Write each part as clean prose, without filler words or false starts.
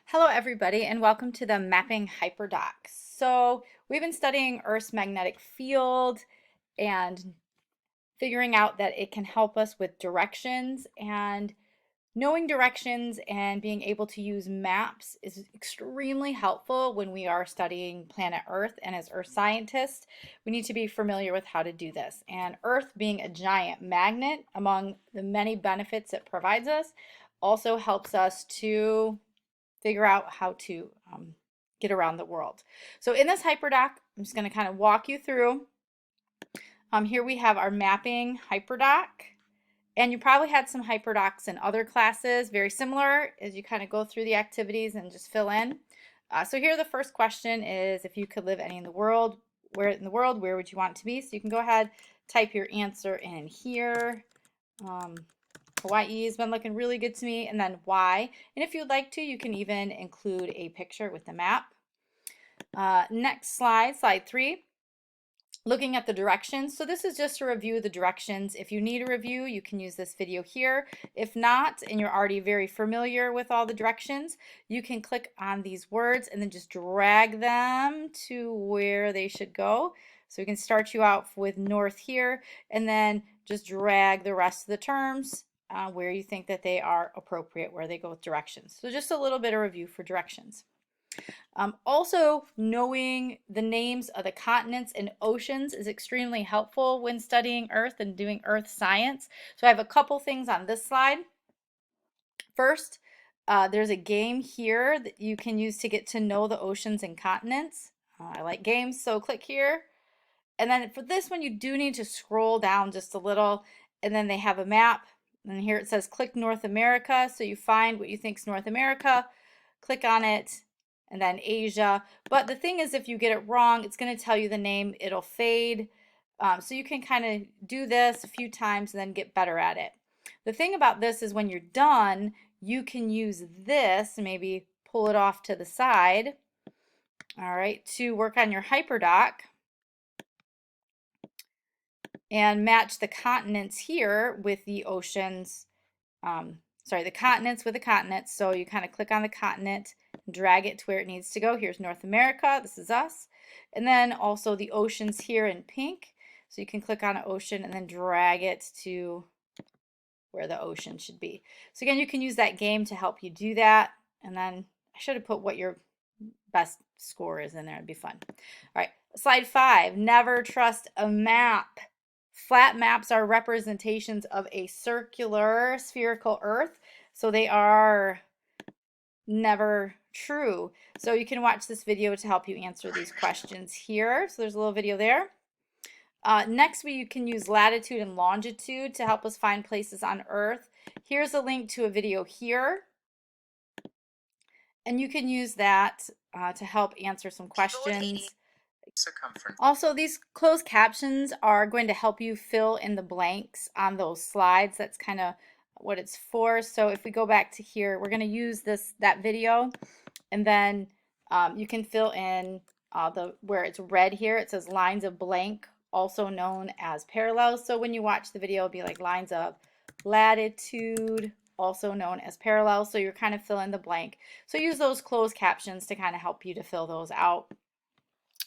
Hello everybody and welcome to the Mapping Hyperdoc. So we've been studying Earth's magnetic field and figuring out that it can help us with directions, and knowing directions and being able to use maps is extremely helpful when we are studying planet Earth. And as Earth scientists, we need to be familiar with how to do this. And Earth being a giant magnet, among the many benefits it provides us, also helps us to figure out how to get around the world. So in this Hyperdoc, I'm just going to kind of walk you through. Here we have our mapping Hyperdoc, and you probably had some Hyperdocs in other classes, very similar as you kind of go through the activities and just fill in. So here the first question is, if you could live any in the world, where would you want to be? So you can go ahead, type your answer in here. Hawaii has been looking really good to me, and then why. And if you'd like to, you can even include a picture with the map. Next slide, slide 3, looking at the directions. So this is just to review the directions. If you need a review, you can use this video here. If not, and you're already very familiar with all the directions, you can click on these words and then just drag them to where they should go. So we can start you out with north here, and then just drag the rest of the terms where you think that they are appropriate, where they go with directions. So just a little bit of review for directions. Also, knowing the names of the continents and oceans is extremely helpful when studying Earth and doing Earth science. So I have a couple things on this slide. First, there's a game here that you can use to get to know the oceans and continents. I like games, so click here. And then for this one, you do need to scroll down just a little, and then they have a map. And here it says click North America. So you find what you think is North America, click on it, and then Asia. But the thing is, if you get it wrong, it's going to tell you the name, it'll fade. So you can kind of do this a few times and then get better at it. The thing about this is when you're done, you can use this, maybe pull it off to the side, all right, to work on your Hyperdoc and match the continents here with the oceans, the continents with the continents. So you kind of click on the continent, drag it to where it needs to go. Here's North America, this is us. And then also the oceans here in pink. So you can click on an ocean and then drag it to where the ocean should be. So again, you can use that game to help you do that. And then I should have put what your best score is in there. It'd be fun. All right, slide 5, never trust a map. Flat maps are representations of a circular spherical Earth, so they are never true. So you can watch this video to help you answer these questions here. So there's a little video there. Next, you can use latitude and longitude to help us find places on Earth. Here's a link to a video here, and you can use that to help answer some questions. Circumference. Also, these closed captions are going to help you fill in the blanks on those slides. That's kind of what it's for. So if we go back to here, we're going to use that video, and then you can fill in where it's red here. It says lines of blank, also known as parallels. So when you watch the video, it'll be like lines of latitude, also known as parallels. So you're kind of filling the blank. So use those closed captions to kind of help you to fill those out.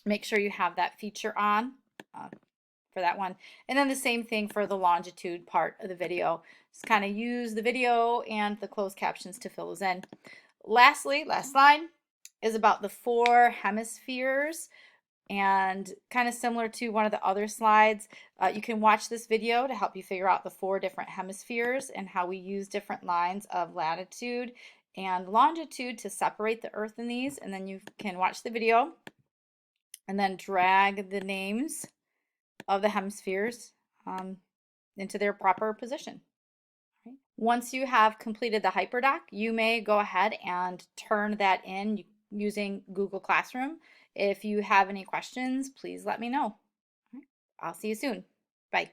Make sure you have that feature on for that one. And then the same thing for the longitude part of the video. Just kind of use the video and the closed captions to fill those in. Lastly, last slide is about the 4 hemispheres, and kind of similar to one of the other slides, you can watch this video to help you figure out the 4 different hemispheres and how we use different lines of latitude and longitude to separate the Earth in these. And then you can watch the video and then drag the names of the hemispheres into their proper position. Right. Once you have completed the Hyperdoc, you may go ahead and turn that in using Google Classroom. If you have any questions, please let me know. I'll see you soon. Bye.